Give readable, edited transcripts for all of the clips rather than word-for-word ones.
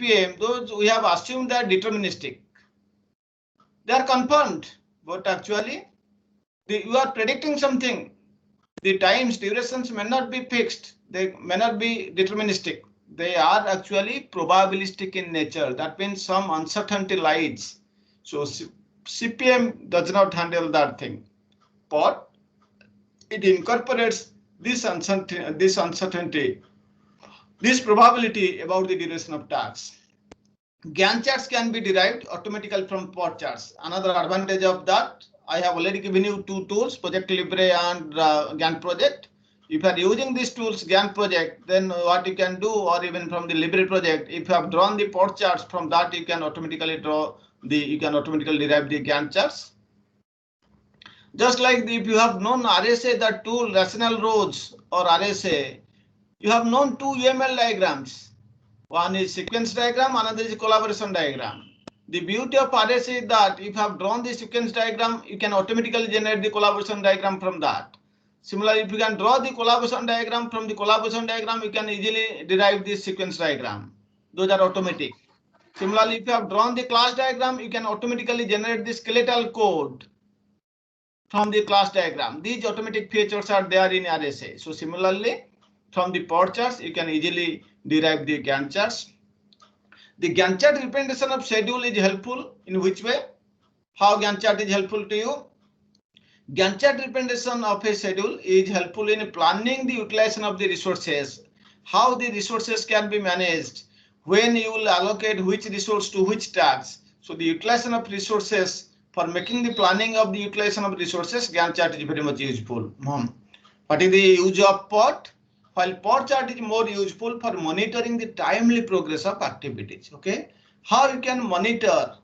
CPM, those we have assumed that deterministic. They are confirmed, but actually you are predicting something. The times, durations may not be fixed. They may not be deterministic. They are actually probabilistic in nature. That means some uncertainty lies. So CPM does not handle that thing, but it incorporates this uncertainty, this probability about the duration of tasks. Gantt charts can be derived automatically from POT charts. Another advantage of that, I have already given you two tools, Project Libre and Gantt project. If you are using these tools, Gantt project, then what you can do, or even from the Libre project, if you have drawn the POT charts, from that you can automatically derive the Gantt charts. Just like if you have known RSA, the tool rational rows or RSA, you have known two UML diagrams. One is sequence diagram, another is collaboration diagram. The beauty of RSA is that if you have drawn the sequence diagram, you can automatically generate the collaboration diagram from that. Similarly, if you can draw the collaboration diagram from the collaboration diagram, you can easily derive the sequence diagram. Those are automatic. Similarly, if you have drawn the class diagram, you can automatically generate the skeletal code from the class diagram. These automatic features are there in RSA. So similarly, from the POT charts, you can easily derive the Gantt charts. The Gantt chart representation of schedule is helpful in which way? How Gantt chart is helpful to you? Gantt chart representation of a schedule is helpful in planning the utilization of the resources, how the resources can be managed, when you will allocate which resource to which tasks. So the utilization of resources, for making the planning of the utilization of resources, Gantt chart is very much useful. What is the use of POT? While POT chart is more useful for monitoring the timely progress of activities. Okay, how you can monitor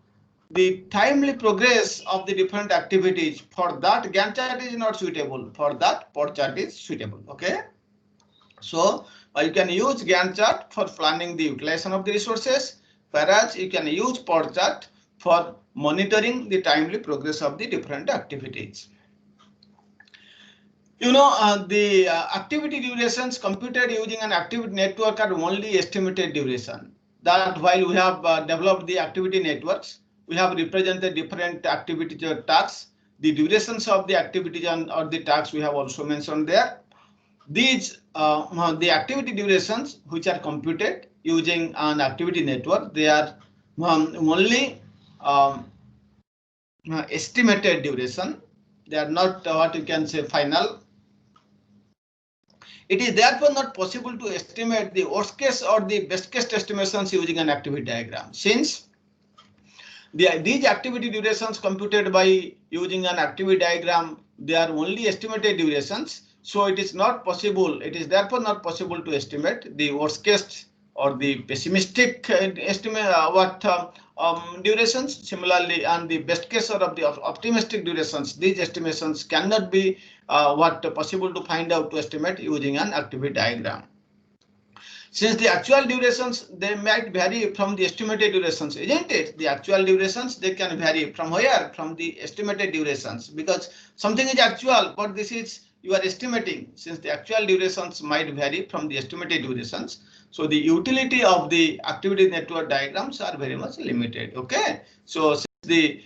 the timely progress of the different activities, for that Gantt chart is not suitable. For that POT chart is suitable. Okay, so you can use Gantt chart for planning the utilization of the resources, whereas you can use POT chart for monitoring the timely progress of the different activities. You know, the activity durations computed using an activity network are only estimated duration. That while we have developed the activity networks, we have represented different activity tasks. The durations of the activities or the tasks we have also mentioned there. These the activity durations which are computed using an activity network, they are only estimated duration. They are not what you can say final. It is therefore not possible to estimate the worst case or the best case estimations using an activity diagram. Since these activity durations computed by using an activity diagram, they are only estimated durations. So it is not possible. It is therefore not possible to estimate the worst case or the pessimistic estimate durations. Similarly, and the best case or of the optimistic durations, these estimations cannot be possible to find out to estimate using an activity diagram. Since the actual durations, they might vary from the estimated durations, isn't it? The actual durations, they can vary from where? From the estimated durations, because something is actual, but this is you are estimating. Since the actual durations might vary from the estimated durations, so the utility of the activity network diagrams are very much limited. Okay, so since the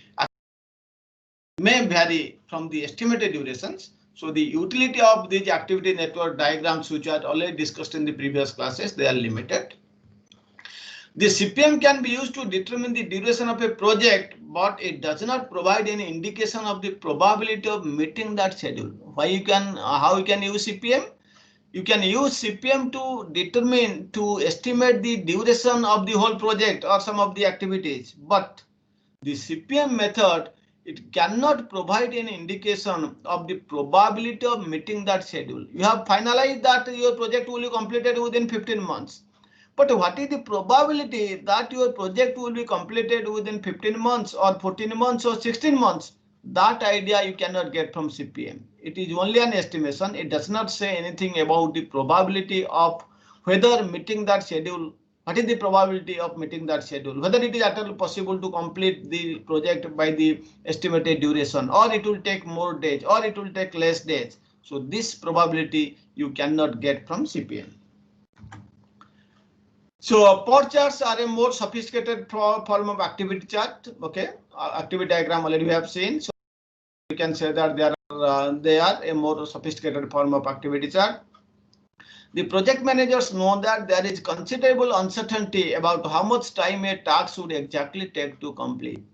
may vary from the estimated durations, so the utility of these activity network diagrams, which are already discussed in the previous classes, they are limited. The CPM can be used to determine the duration of a project, but it does not provide any indication of the probability of meeting that schedule. How you can use CPM? You can use CPM to estimate the duration of the whole project or some of the activities, but the CPM method, it cannot provide any indication of the probability of meeting that schedule. You have finalized that your project will be completed within 15 months. But what is the probability that your project will be completed within 15 months or 14 months or 16 months? That idea you cannot get from CPM. It is only an estimation. It does not say anything about the probability of whether meeting that schedule. What is the probability of meeting that schedule? Whether it is at all possible to complete the project by the estimated duration, or it will take more days, or it will take less days. So this probability you cannot get from CPM. So POR charts are a more sophisticated form of activity chart. Okay, activity diagram already we have seen. So you can say that they are a more sophisticated form of activity chart. The project managers know that there is considerable uncertainty about how much time a task would exactly take to complete.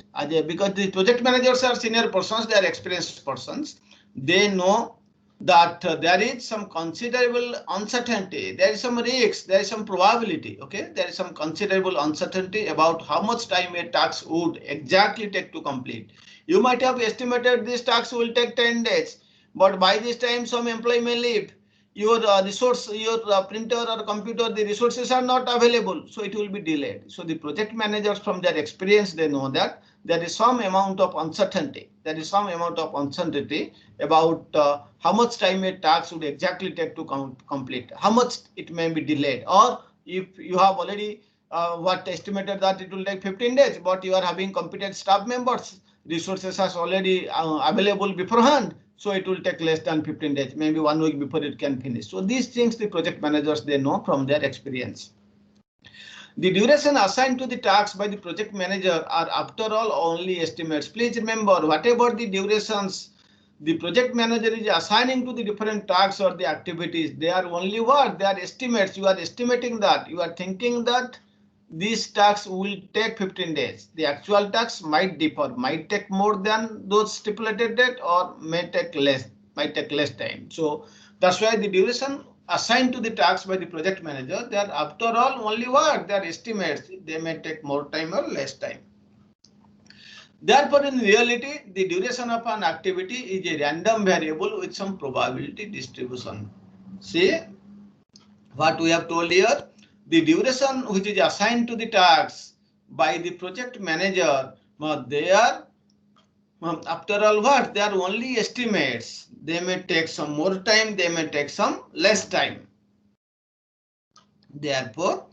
Because the project managers are senior persons, they are experienced persons. They know that there is some considerable uncertainty, there is some risk, there is some probability. Okay, there is some considerable uncertainty about how much time a task would exactly take to complete. You might have estimated this task will take 10 days, but by this time some employee may leave. Your resource, your printer or computer, the resources are not available, so it will be delayed. So the project managers, from their experience, they know that there is some amount of uncertainty. There is some amount of uncertainty about how much time a task would exactly take to complete, how much it may be delayed, or if you have already estimated that it will take 15 days, but you are having competent staff members, resources are already available beforehand. So it will take less than 15 days, maybe 1 week before it can finish. So these things the project managers, they know from their experience. The duration assigned to the tasks by the project manager are after all only estimates. Please remember, whatever the durations the project manager is assigning to the different tasks or the activities, they are only what? They are estimates. You are estimating that. You are thinking that these tasks will take 15 days. The actual tasks might differ, might take more than those stipulated date, or may take less time. So that's why the duration assigned to the tasks by the project manager, they are after all only what? They are estimates. They may take more time or less time. Therefore, in reality, the duration of an activity is a random variable with some probability distribution. See what we have told here? The duration which is assigned to the tasks by the project manager, they are after all what? They are only estimates. They may take some more time, they may take some less time. Therefore,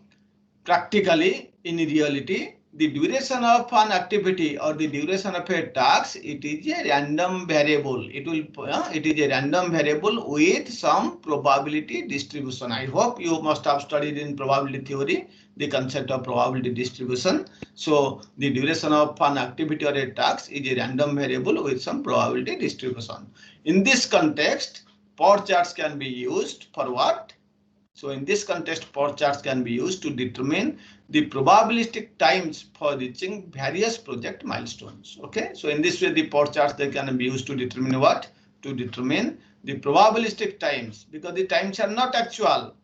practically, in reality, the duration of an activity or the duration of a task, it is a random variable. It is a random variable with some probability distribution. I hope you must have studied in probability theory the concept of probability distribution. So the duration of an activity or a task is a random variable with some probability distribution. In this context, POR charts can be used for what? So in this context, POR charts can be used to determine the probabilistic times for reaching various project milestones. Okay, so in this way, the POR charts, they can be used to determine what? To determine the probabilistic times, because the times are not actual.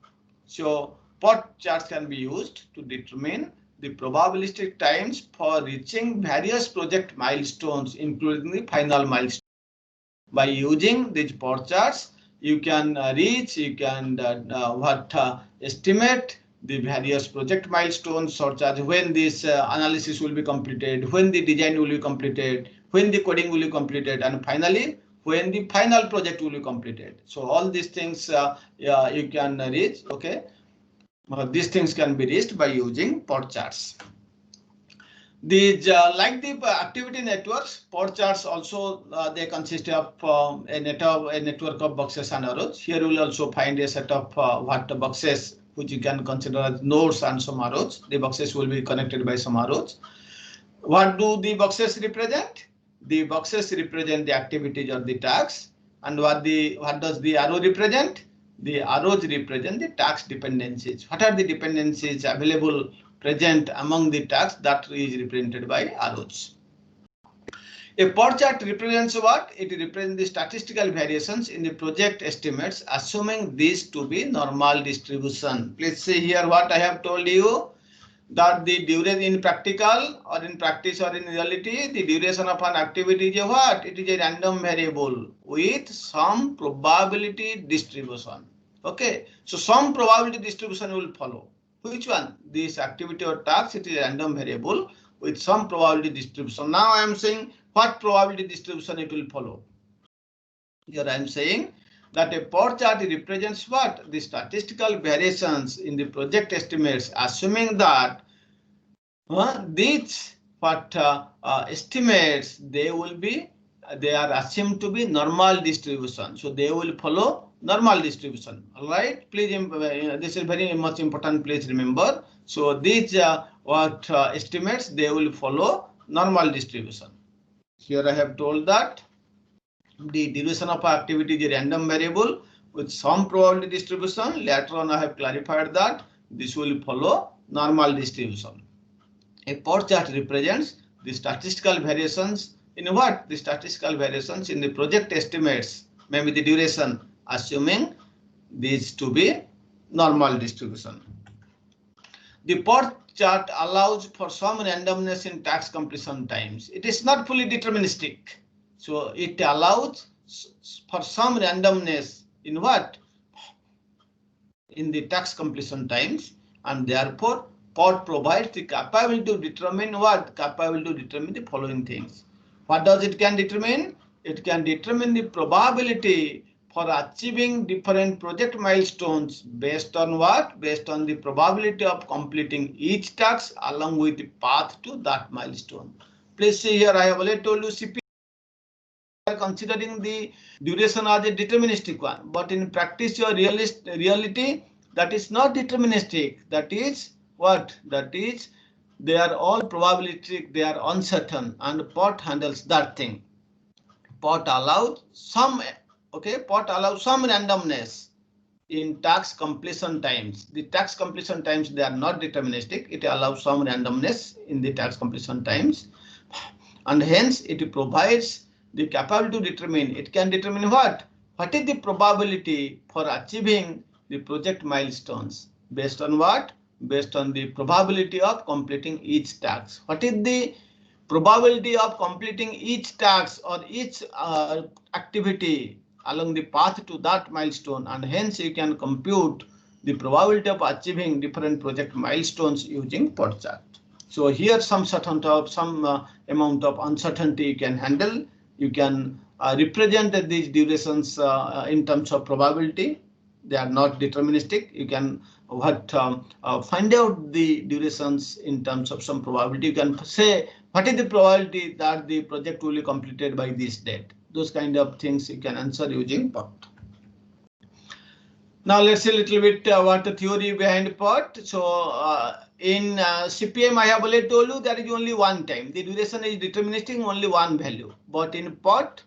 So POR charts can be used to determine the probabilistic times for reaching various project milestones, including the final milestone. By using these POR charts, you can estimate the various project milestones, such as when this analysis will be completed, when the design will be completed, when the coding will be completed, and finally when the final project will be completed. So all these things you can reach. Okay, these things can be reached by using POR charts. These like the activity networks, POR charts also they consist of a network of boxes and arrows. Here you will also find a set of boxes which you can consider as nodes and some arrows. The boxes will be connected by some arrows. What do the boxes represent? The boxes represent the activities or the tasks. And what does the arrow represent? The arrows represent the task dependencies. What are the dependencies available present among the tasks? That is represented by arrows. A POR chart represents what? It represents the statistical variations in the project estimates, assuming this to be normal distribution. Please see here what I have told you, that the duration in practical or in practice or in reality, the duration of an activity is a what? It is a random variable with some probability distribution. Okay, so some probability distribution will follow. Which one? This activity or task, it is a random variable with some probability distribution. Now I am saying what probability distribution it will follow. Here I am saying that a POR chart represents what? The statistical variations in the project estimates, assuming that these estimates, they are assumed to be normal distribution. So they will follow normal distribution. All right, please, this is very much important. Please remember So these estimates, they will follow normal distribution. Here I have told that the duration of activity is a random variable with some probability distribution. Later on I have clarified that this will follow normal distribution. A POT chart represents the statistical variations in what? The statistical variations in the project estimates, maybe the duration, assuming these to be normal distribution. The POT chart allows for some randomness in task completion times. It is not fully deterministic. So it allows for some randomness in what? In the task completion times, and therefore POT provides the capability to determine what? Capability to determine the following things. What does it can determine? It can determine the probability for achieving different project milestones based on what? Based on the probability of completing each task along with the path to that milestone. Please see here, I have already told you CP considering the duration as a deterministic one, but in practice your reality, that is not deterministic. That is what? That is they are all probabilistic, they are uncertain, and POT handles that thing. POT allows some, okay, POT allows some randomness in task completion times. The task completion times, they are not deterministic. It allows some randomness in the task completion times, and hence it provides the capability to determine. It can determine what? What is the probability for achieving the project milestones based on what? Based on the probability of completing each task. What is the probability of completing each task or each activity along the path to that milestone, and hence you can compute the probability of achieving different project milestones using POT chart. So here some amount of uncertainty you can handle. You can represent these durations in terms of probability. They are not deterministic. You can find out the durations in terms of some probability. You can say what is the probability that the project will be completed by this date. Those kind of things you can answer using POT. Now let's see a little bit what the theory behind POT. So in CPM, I have already told you there is only one time. The duration is deterministic, only one value. But in POT,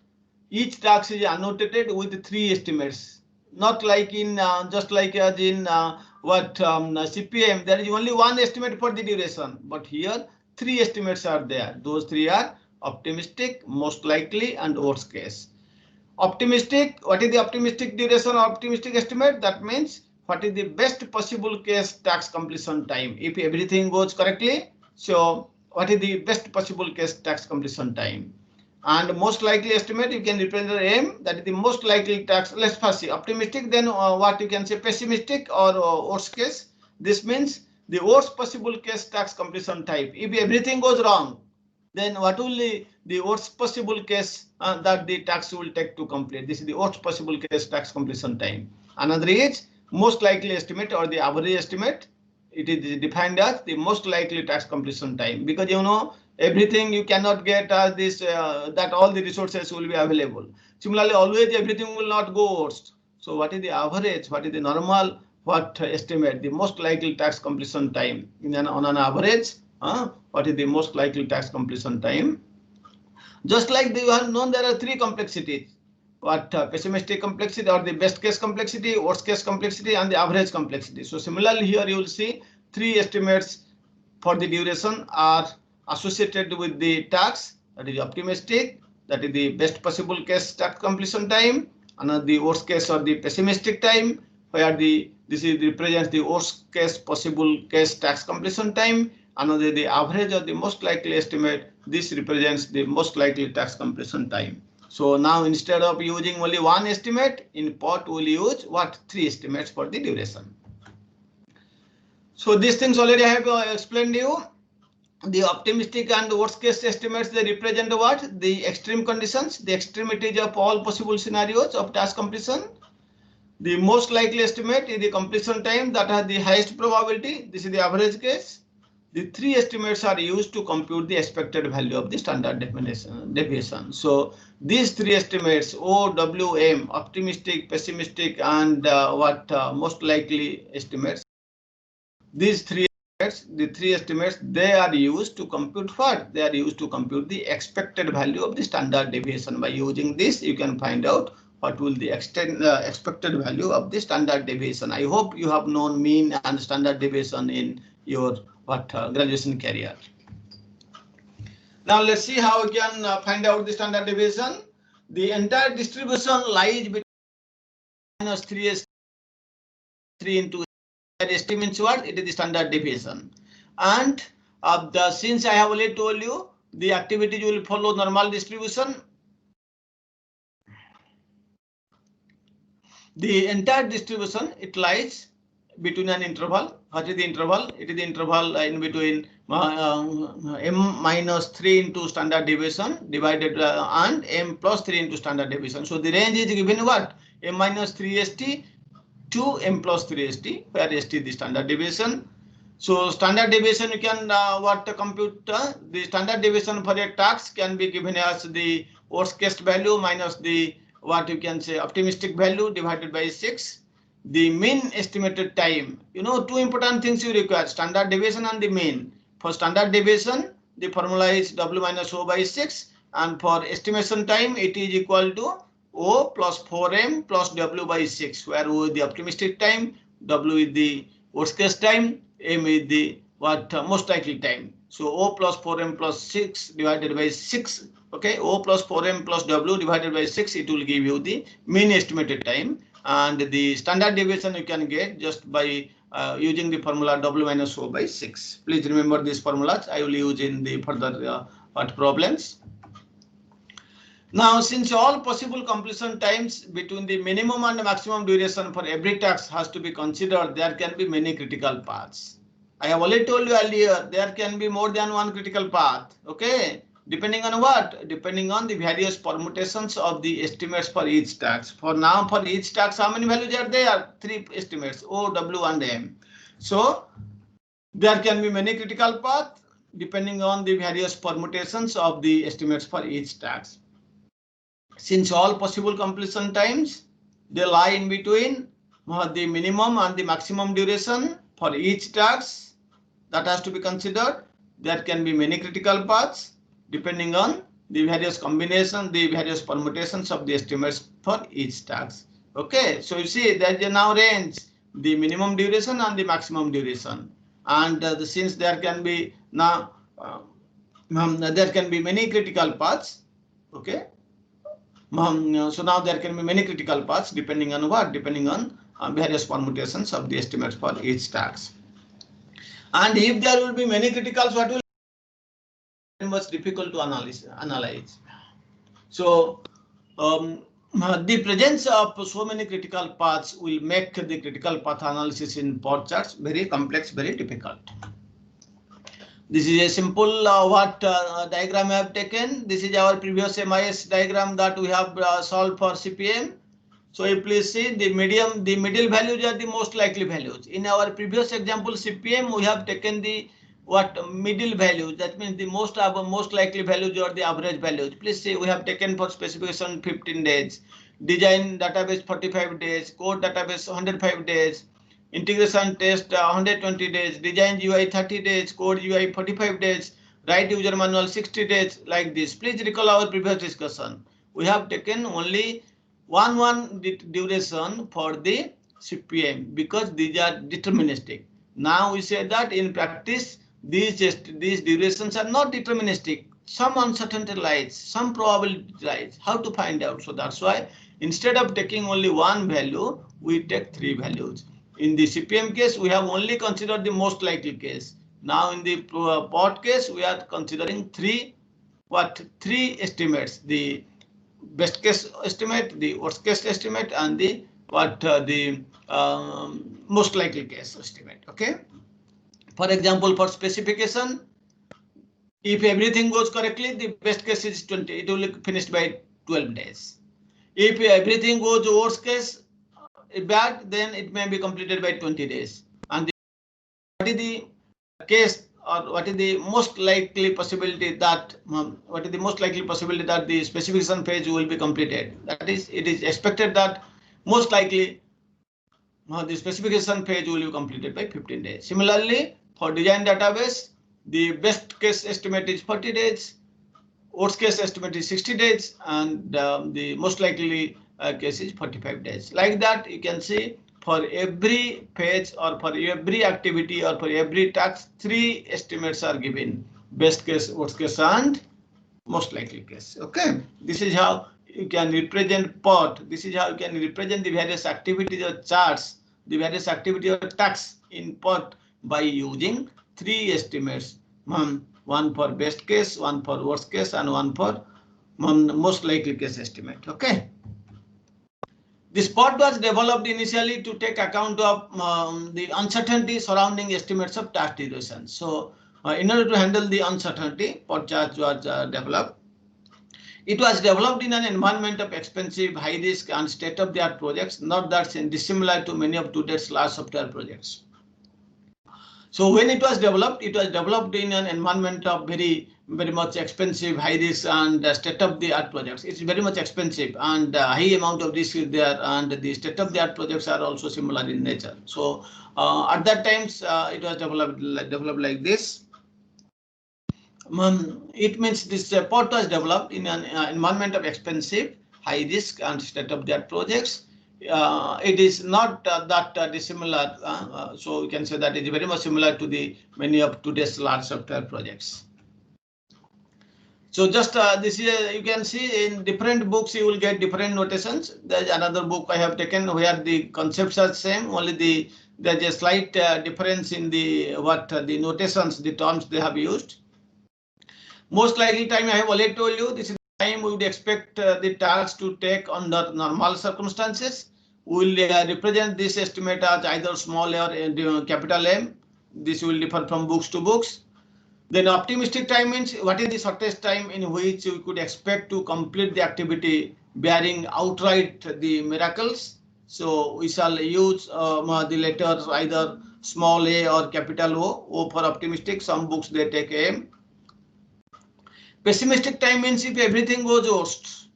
each task is annotated with 3 estimates. Not like in just like as in CPM, there is only one estimate for the duration. But here 3 estimates are there. Those 3 are optimistic, most likely, and worst case. Optimistic, what is the optimistic duration or optimistic estimate? That means what is the best possible case task completion time if everything goes correctly. So what is the best possible case task completion time? And most likely estimate, you can represent M, that is the most likely task. Let's first see optimistic, then what you can say pessimistic or worst case. This means the worst possible case task completion type. If everything goes wrong, then what will the worst possible case that the task will take to complete? This is the worst possible case task completion time. Another is most likely estimate or the average estimate. It is defined as the most likely task completion time, because you know everything you cannot get this that all the resources will be available. Similarly, always everything will not go worst. So what is the average? What is the normal? What estimate the most likely task completion time on an average? What is the most likely task completion time? Just like you have known, there are 3 complexities. What pessimistic complexity or the best case complexity, worst case complexity, and the average complexity. So similarly here you will see 3 estimates for the duration are associated with the task. That is optimistic, that is the best possible case task completion time, and the worst case or the pessimistic time, where this represents the worst case possible case task completion time. Another the average or the most likely estimate, this represents the most likely task completion time. So now instead of using only one estimate, in POT we'll use what? 3 estimates for the duration. So these things already I have explained to you. The optimistic and worst case estimates, they represent what? The extreme conditions, the extremities of all possible scenarios of task completion. The most likely estimate is the completion time that has the highest probability. This is the average case. The 3 estimates are used to compute the expected value of the standard deviation. So these 3 estimates, O, W, M, optimistic, pessimistic, and most likely estimates. These 3 the three estimates, they are used to compute what? They are used to compute the expected value of the standard deviation. By using this, you can find out what will the expected value of the standard deviation. I hope you have known mean and standard deviation in your graduation career. Now let's see how we can find out the standard deviation. The entire distribution lies between minus 3 into estimates what? It is the standard deviation. And since I have already told you, the activities will follow normal distribution. The entire distribution, it lies between an interval. What is the interval? It is the interval in between m minus 3 into standard deviation divided and m plus 3 into standard deviation. So the range is given what? M minus 3 st to m plus 3 st, where st is the standard deviation. So standard deviation you can compute the standard deviation for a task can be given as the worst case value minus the optimistic value divided by 6. The mean estimated time, two important things you require: standard deviation and the mean. For standard deviation, the formula is W minus O by 6, and for estimation time, it is equal to O plus 4m plus W by 6, where O is the optimistic time, W is the worst case time, M is the most likely time. So O plus 4m plus 6 divided by 6. Okay, O plus 4m plus W divided by 6, it will give you the mean estimated time. And the standard deviation you can get just by using the formula W minus O by 6. Please remember these formulas. I will use in the further problems. Now, since all possible completion times between the minimum and maximum duration for every task has to be considered, there can be many critical paths. I have already told you earlier, there can be more than one critical path. Okay. Depending on what? Depending on the various permutations of the estimates for each task. For now, for each task, how many values are there? 3 estimates, O, W, and M. So there can be many critical paths depending on the various permutations of the estimates for each task. Since all possible completion times, they lie in between the minimum and the maximum duration for each task that has to be considered. There can be many critical paths depending on the various combinations, the various permutations of the estimates for each task. Okay, so you see that you now range the minimum duration and the maximum duration, and since there can be now there can be many critical paths. Okay, so now there can be many critical paths depending on what? Depending on various permutations of the estimates for each task. And if there will be many criticals, what will much difficult to analyze. So the presence of so many critical paths will make the critical path analysis in POR charts very complex, very difficult. This is a simple diagram I have taken. This is our previous MIS diagram that we have solved for CPM. So you please see the middle values are the most likely values. In our previous example CPM, we have taken the middle values. That means the most likely values or the average values. Please see, we have taken for specification 15 days, design database 45 days, code database 105 days, integration test 120 days, design UI 30 days, code UI 45 days, write user manual 60 days, like this. Please recall our previous discussion. We have taken only one duration for the CPM because these are deterministic. Now we say that in practice, these durations are not deterministic. Some uncertainty lies, some probability lies. How to find out? So that's why instead of taking only one value, we take 3 values. In the CPM case, we have only considered the most likely case. Now in the POR case, we are considering 3 estimates: the best case estimate, the worst case estimate, and the most likely case estimate. Okay. For example, for specification, if everything goes correctly, the best case is 20. It will be finished by 12 days. If everything goes worst case bad, then it may be completed by 20 days. And what is the case, or what is the most likely possibility that the specification phase will be completed? That is, it is expected that most likely the specification phase will be completed by 15 days. Similarly, For design database, the best case estimate is 40 days, worst case estimate is 60 days, and the most likely case is 45 days. Like that, you can see for every page or for every activity or for every task, 3 estimates are given: best case, worst case, and most likely case. Okay, this is how you can represent PERT. This is how you can represent the various activities or charts, the various activity or tasks in PERT by using 3 estimates. One for best case, one for worst case, and one for most likely case estimate. Okay. This PERT was developed initially to take account of the uncertainty surrounding estimates of task duration. So, in order to handle the uncertainty, PERT chart was developed. It was developed in an environment of expensive, high risk, and state-of-the-art projects, not that dissimilar to many of today's large software projects. So when it was developed in an environment of very much expensive, high risk, and state-of-the-art projects. It's very much expensive and high amount of risk is there, and the state-of-the-art projects are also similar in nature. So at that times it was developed like this. It means this PERT was developed in an environment of expensive, high risk, and state-of-the-art projects. It is not that dissimilar, so we can say that it is very much similar to the many of today's large software projects. So just this year you can see in different books you will get different notations. There's another book I have taken where the concepts are same, only there's a slight difference in the the notations, the terms they have used. Most likely time I have already told you, this is the time we would expect the task to take under normal circumstances. We will represent this estimate as either small or capital M. This will differ from books to books. Then optimistic time means what is the shortest time in which we could expect to complete the activity, bearing outright the miracles. So we shall use the letters either small a or capital O. O for optimistic, some books they take M. Pessimistic time means if everything goes worst.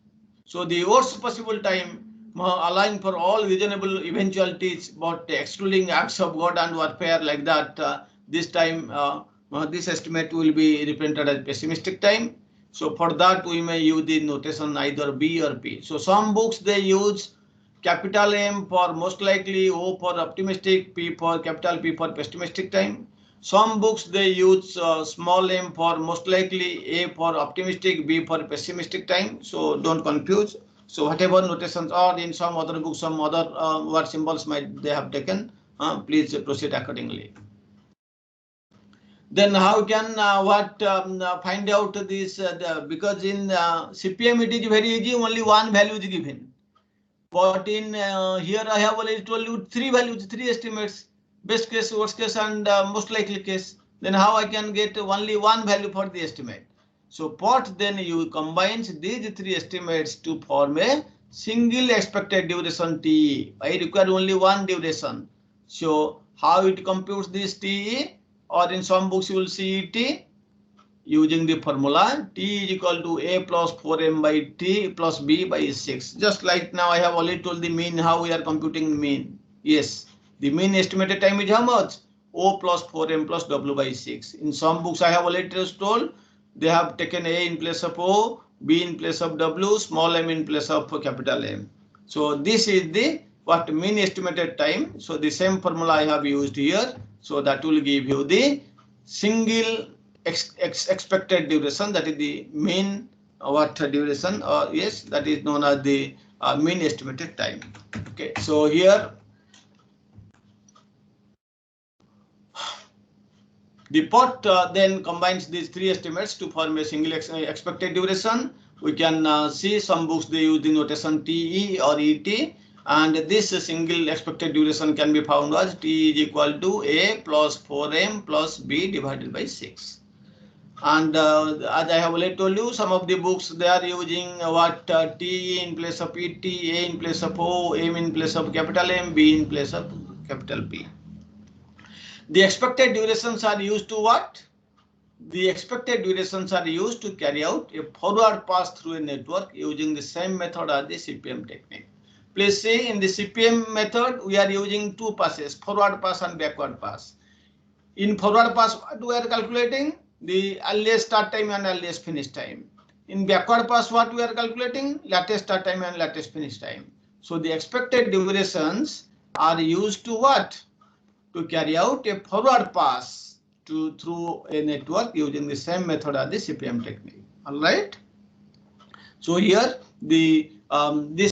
So the worst possible time, allowing for all reasonable eventualities, but excluding acts of God and warfare like that, this time this estimate will be represented as pessimistic time. So for that we may use the notation either B or P. So some books they use capital M for most likely, O for optimistic, P for capital P for pessimistic time. Some books they use small m for most likely, A for optimistic, B for pessimistic time. So don't confuse. So whatever notations are in some other books, some other word symbols might they have taken, please proceed accordingly. Then how can find out this? Because in CPM it is very easy, only one value is given. But in here I have already told you 3 values, 3 estimates. Best case, worst case, and most likely case. Then how I can get only one value for the estimate? So PERT then you combine these 3 estimates to form a single expected duration TE. I require only one duration. So how it computes this TE, or in some books you will see T using the formula T is equal to A plus 4M by T plus B by 6. Just like now I have already told the mean, how we are computing mean. Yes. The mean estimated time is how much? O plus 4M plus W by 6. In some books I have already told, they have taken A in place of O, B in place of W, small m in place of capital M. So this is the mean estimated time. So the same formula I have used here. So that will give you the single expected duration, that is the mean duration, or yes, that is known as the mean estimated time. Okay, so here the PERT then combines these 3 estimates to form a single expected duration. We can see some books they use the notation TE or ET, and this single expected duration can be found as T is equal to A plus 4M plus B divided by 6. And as I have already told you, some of the books they are using T in place of ET, A in place of O, M in place of capital M, B in place of capital P. The expected durations are used to what? The expected durations are used to carry out a forward pass through a network using the same method as the CPM technique. Please see, in the CPM method, we are using 2 passes, forward pass and backward pass. In forward pass, what we are calculating? The earliest start time and earliest finish time. In backward pass, what we are calculating? Latest start time and latest finish time. So the expected durations are used to what? To carry out a forward pass through a network using the same method as the CPM technique. All right. So here the this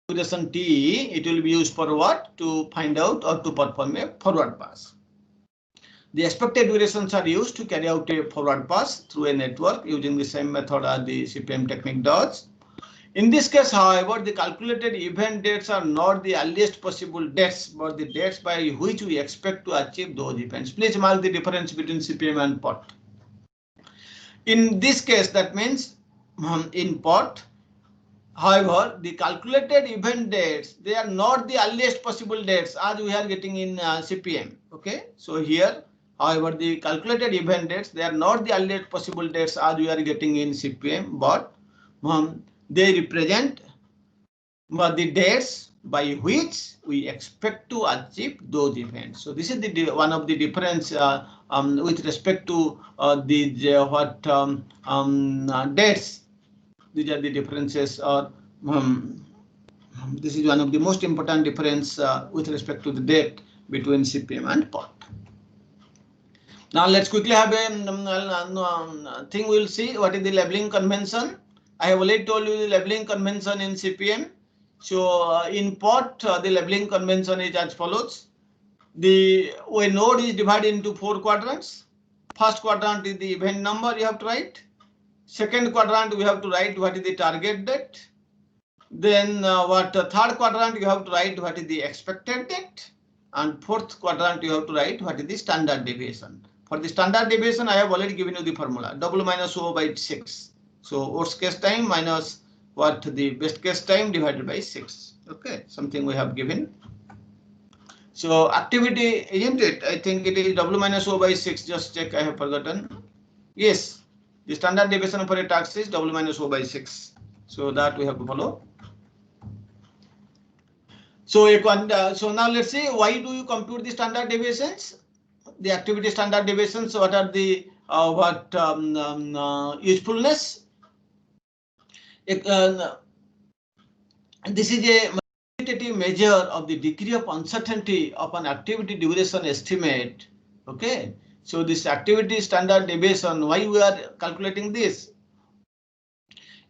duration T, it will be used for what? To find out or to perform a forward pass. The expected durations are used to carry out a forward pass through a network using the same method as the CPM technique does. In this case, however, the calculated event dates are not the earliest possible dates, but the dates by which we expect to achieve those events. Please mark the difference between CPM and POT. In this case, that means in POT, however, the calculated event dates, they are not the earliest possible dates as we are getting in CPM. Okay, so here, however, the calculated event dates, they are not the earliest possible dates as we are getting in CPM, but they represent the dates by which we expect to achieve those events. So this is the one of the difference with respect to dates. These are the differences, or this is one of the most important difference with respect to the date between CPM and POT. Now let's quickly have a thing. We'll see what is the labeling convention. I have already told you the labeling convention in CPM. So in POT, the labeling convention is as follows. The node is divided into 4 quadrants. First quadrant is the event number you have to write. Second quadrant, we have to write what is the target date. Then third quadrant, you have to write what is the expected date. And fourth quadrant, you have to write what is the standard deviation. For the standard deviation, I have already given you the formula, W minus O by 6. So worst case time minus what the best case time divided by 6. Okay, something we have given. So activity, isn't it? I think it is W minus O by 6. Just check, I have forgotten. Yes, the standard deviation for a task is W minus O by 6. So that we have to follow. So now let's see, why do you compute the standard deviations? The activity standard deviations, what are the usefulness? This is a quantitative measure of the degree of uncertainty of an activity duration estimate. Okay, so this activity standard deviation, why we are calculating this?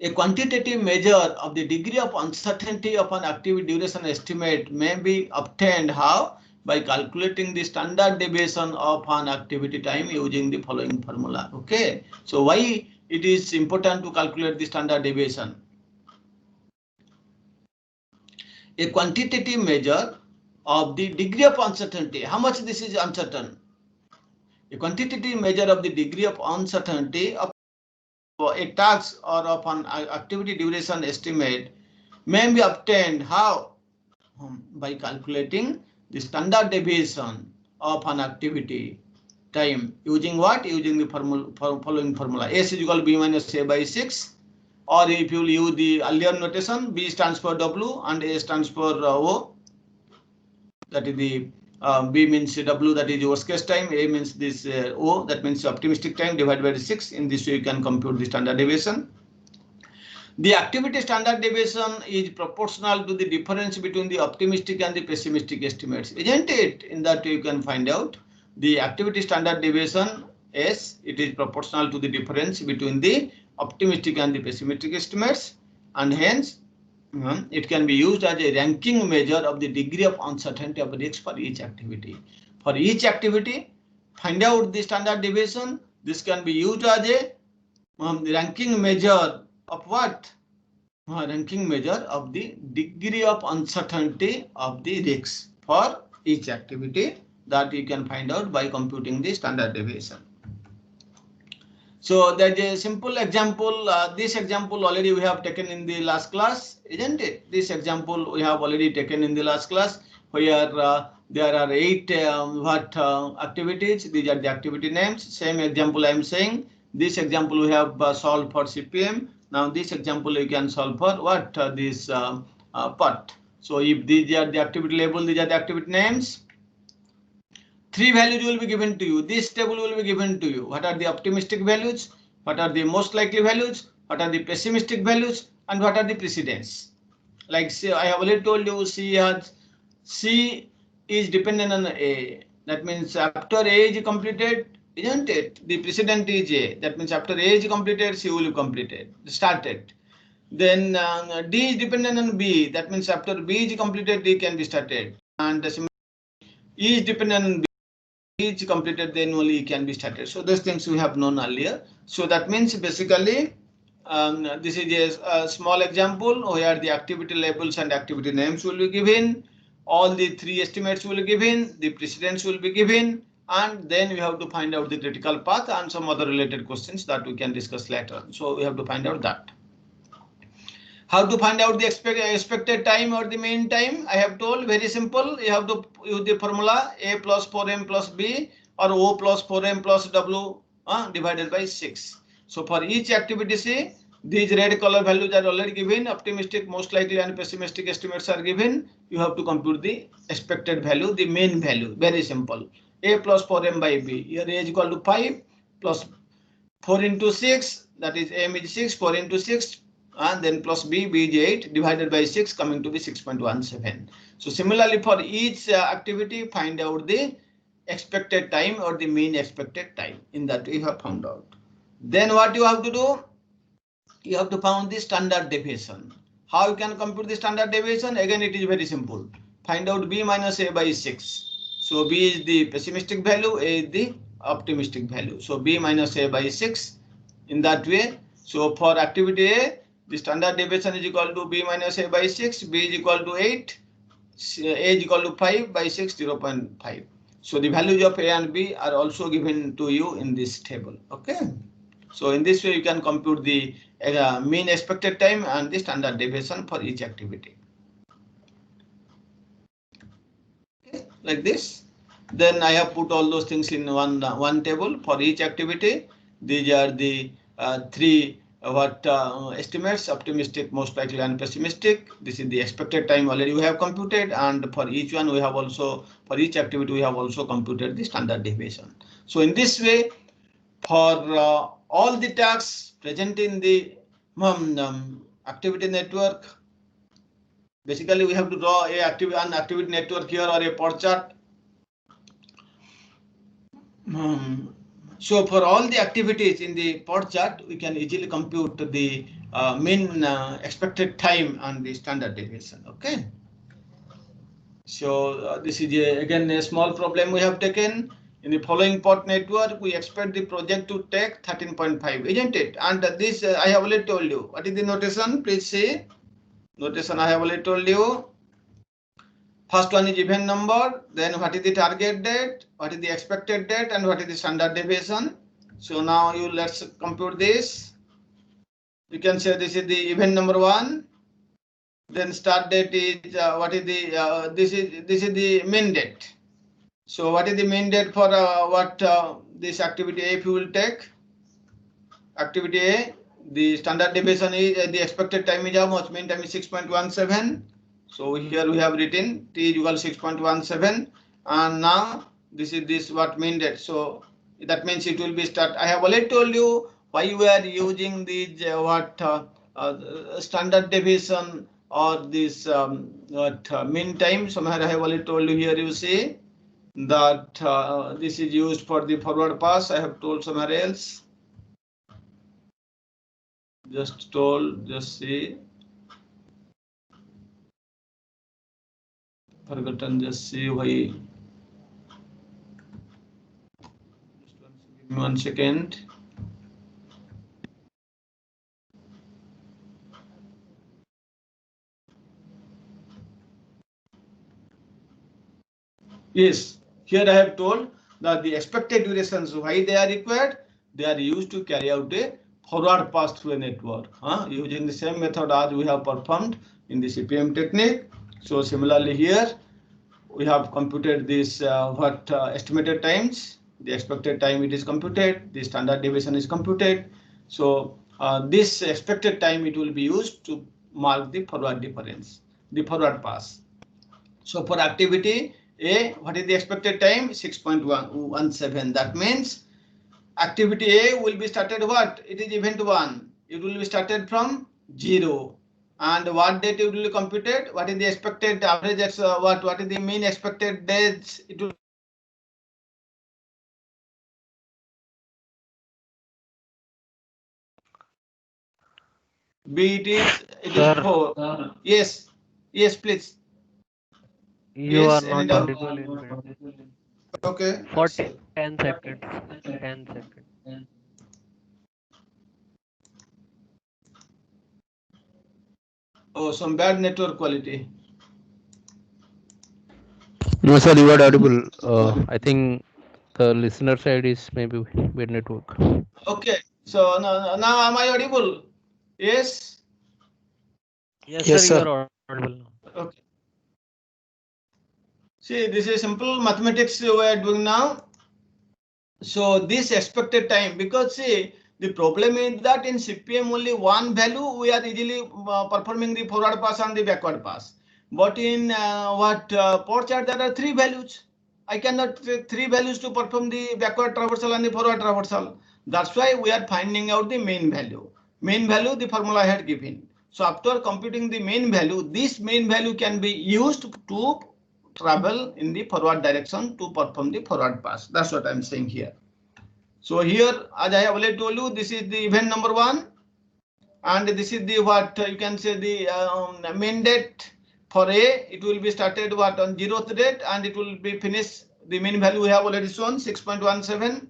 A quantitative measure of the degree of uncertainty of an activity duration estimate may be obtained how? By calculating the standard deviation of an activity time using the following formula. Okay, so why it is important to calculate the standard deviation? A quantitative measure of the degree of uncertainty. How much this is uncertain? A quantitative measure of the degree of uncertainty of a task or of an activity duration estimate may be obtained how? By calculating the standard deviation of an activity time using what? Using the following formula. S is equal to B minus A by 6, or if you use the earlier notation, B stands for W and A stands for O. That is the B means W, that is worst case time. A means this O, that means optimistic time, divided by 6. In this way, you can compute the standard deviation. The activity standard deviation is proportional to the difference between the optimistic and the pessimistic estimates, isn't it? In that you can find out the activity standard deviation S, it is proportional to the difference between the optimistic and the pessimistic estimates, and hence it can be used as a ranking measure of the degree of uncertainty of risk for each activity. For each activity, find out the standard deviation. This can be used as a ranking measure of what? Ranking measure of the degree of uncertainty of the risks for each activity, that you can find out by computing the standard deviation. So there's a simple example. This example already we have taken in the last class, isn't it? This example we have already taken in the last class, where there are 8 activities. These are the activity names. Same example I am saying. This example we have solved for CPM. Now this example you can solve for what? This POT. So if these are the activity label, these are the activity names. three values will be given to you. This table will be given to you. What are the optimistic values? What are the most likely values? What are the pessimistic values? And what are the precedents? Like say, I have already told you C is dependent on A. That means after A is completed, isn't it? The precedent is A. That means after A is completed, C will be completed, started. Then D is dependent on B. That means after B is completed, D can be started. And E is dependent on B is completed, then only E can be started. So those things we have known earlier. So that means basically this is a small example where the activity labels and activity names will be given. All the three estimates will be given, the precedents will be given, and then we have to find out the critical path and some other related questions that we can discuss later. So we have to find out that. How to find out the expected time or the mean time? I have told very simple. You have to use the formula A plus 4M plus B or O plus 4M plus W divided by 6. So for each activity C, these red color values are already given. Optimistic, most likely and pessimistic estimates are given. You have to compute the expected value, the mean value. Very simple. A plus 4M by B. Here A is equal to 5 plus 4 into 6. That is M is 6, 4 into 6. And then plus B is 8 divided by 6 coming to be 6.17. So similarly for each activity, find out the expected time or the mean expected time. In that we have found out. Then what you have to do? You have to find the standard deviation. How you can compute the standard deviation? Again, it is very simple. Find out B minus A by 6. So B is the pessimistic value, A is the optimistic value. So B minus A by 6 in that way. So for activity A, the standard deviation is equal to B minus A by 6, B is equal to 8, A is equal to 5 by 6, 0.5. So the values of A and B are also given to you in this table. Okay. So in this way you can compute the mean expected time and the standard deviation for each activity. Okay, like this. Then I have put all those things in one table for each activity. These are the three estimates: optimistic, most likely, and pessimistic. This is the expected time already we have computed, and for each one we have also, for each activity we have also computed the standard deviation. So in this way, for all the tasks present in the activity network, basically we have to draw an activity network here or a pod chart. So for all the activities in the pod chart, we can easily compute the mean expected time and the standard deviation. Okay. So this is again a small problem we have taken. In the following pod network, we expect the project to take 13.5, isn't it? And this I have already told you. What is the notation? Please see. Notation I have already told you. First one is event number, then what is the target date, what is the expected date, and what is the standard deviation. So now let's compute this. You can say this is the event number 1. Then start date is what is the this is the main date. So what is the main date for this activity A if you will take? Activity A, the standard deviation is the expected time is how much? Mean time is 6.17. So here we have written T is equal 6.17, and now this is this what mean date. So that means it will be start. I have already told you why we are using these standard deviation or this mean time. Somewhere I have already told you here. You see that this is used for the forward pass. I have told somewhere else. Just see. Forgotten, just see why. Just 1 second. Yes, here I have told that the expected durations, why they are required, they are used to carry out a forward pass through a network, using the same method as we have performed in the CPM technique. So similarly here, we have computed this estimated times, the expected time it is computed, the standard deviation is computed. So this expected time it will be used to mark the forward difference, the forward pass. So for activity A, what is the expected time? 6.117. That means activity A will be started what? It is event 1. It will be started from 0. And what date it will be computed? What is the expected average? What is the mean expected days? It will B. It is Sir, 4. Yes. Yes, please. you are Yes. Any not doubt? audible in mid. Okay. For Let's see. 10 seconds. 10 seconds. Oh, some bad network quality. No, sir, you are audible. I think the listener side is maybe bad network. Okay. So now am I audible? Yes. Yes, sir, Yes, you sir. are audible now. Okay. See, this is simple mathematics we are doing now. So this expected time, because see, the problem is that in CPM only one value we are easily performing the forward pass and the backward pass. But in port chart there are 3 values. I cannot take 3 values to perform the backward traversal and the forward traversal. That's why we are finding out the mean value. Mean value, the formula I had given. So after computing the mean value, this mean value can be used to travel in the forward direction to perform the forward pass. That's what I'm saying here. So here, as I have already told you, this is the event number 1, and this is the what you can say the main date for A. It will be started what on 0th date, and it will be finished. The mean value we have already shown 6.17.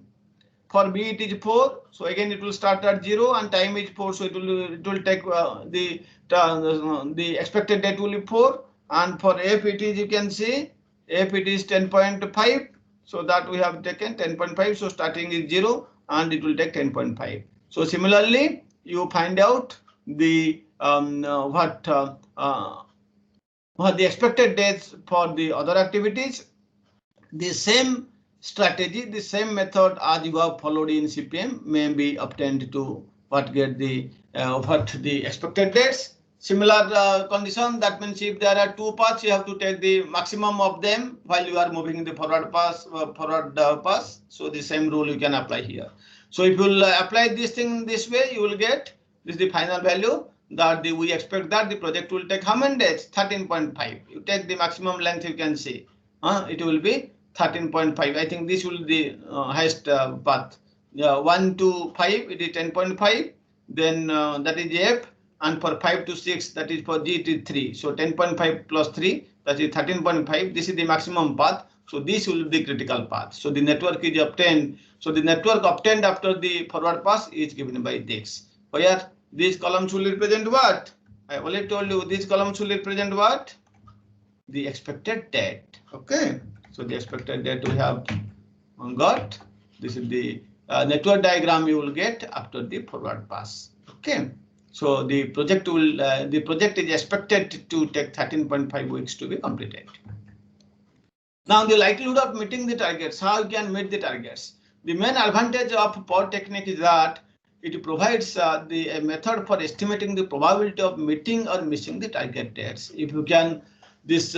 For B it is 4. So again it will start at 0 and time is 4. So it will take the expected date will be 4. And for F it is, you can see F it is 10.5. So that we have taken 10.5. So starting is 0 and it will take 10.5. So similarly you find out the what the expected dates for the other activities. The same strategy, the same method as you have followed in CPM may be obtained to get the expected dates. Similar condition, that means if there are 2 paths, you have to take the maximum of them while you are moving the forward pass. So the same rule you can apply here. So if you will apply this thing this way, you will get this is the final value that we expect that the project will take how many days? 13.5. You take the maximum length, you can see it will be 13.5. I think this will be the highest path. 1 to 5 it is 10.5. Then that is F, and for 5 to 6 that is for G it is 3. So 10.5 plus 3 that is 13.5. This is the maximum path. So this will be the critical path. So the network is obtained. So the network obtained after the forward pass is given by this. Where these columns will represent what? I already told you these columns will represent what? The expected date. Okay. So the expected date we have got. This is the network diagram you will get after the forward pass. Okay. So the project is expected to take 13.5 weeks to be completed. Now the likelihood of meeting the targets, how you can meet the targets. The main advantage of POR technique is that it provides a method for estimating the probability of meeting or missing the target dates. If you can, this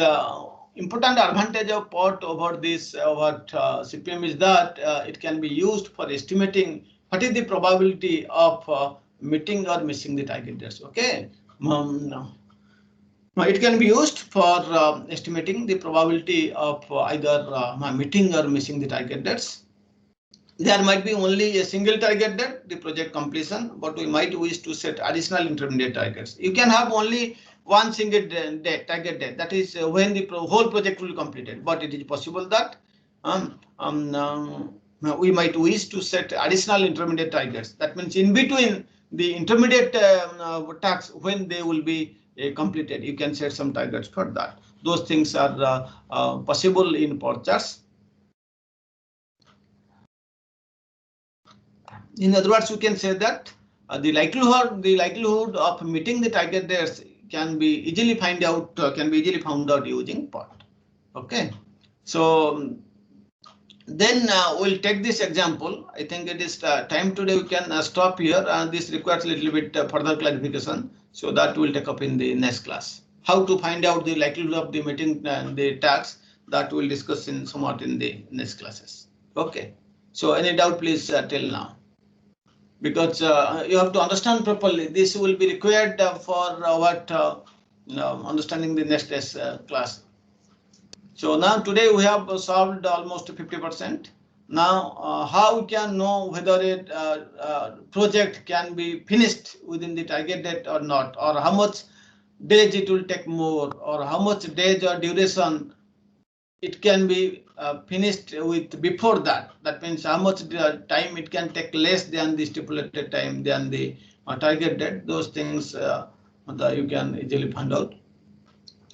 important advantage of POR over this CPM is that it can be used for estimating what is the probability of meeting or missing the target dates. Okay. It can be used for estimating the probability of either meeting or missing the target dates. There might be only a single target date, the project completion, but we might wish to set additional intermediate targets. You can have only one single target date, that is when the whole project will be completed, but it is possible that we might wish to set additional intermediate targets. That means in between the intermediate tasks, when they will be completed, you can set some targets for that. Those things are possible in POR charts. In other words, you can say that the likelihood of meeting the target dates can be easily found out using POR. Okay, so then we'll take this example. I think it is time today. We can stop here, and this requires a little bit further clarification. So that we'll take up in the next class. How to find out the likelihood of the meeting the tasks. that we'll discuss in somewhat in the next classes. Okay. So any doubt, please tell now. Because you have to understand properly. This will be required for understanding the next class. So now today we have solved almost 50%. Now how we can know whether a project can be finished within the target date or not, or how much days it will take more, or how much days or duration it can be finished with before that. That means how much time it can take less than the stipulated time than the target date. Those things you can easily find out.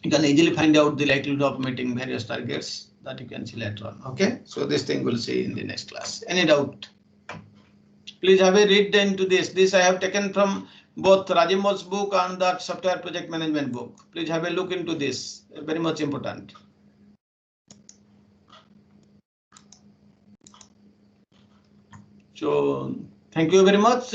You can easily find out the likelihood of meeting various targets that you can see later on. Okay, so this thing we'll see in the next class. Any doubt? Please have a read into this. This I have taken from both Rajiv Moll's book and that software project management book. Please have a look into this. Very much important. So thank you very much.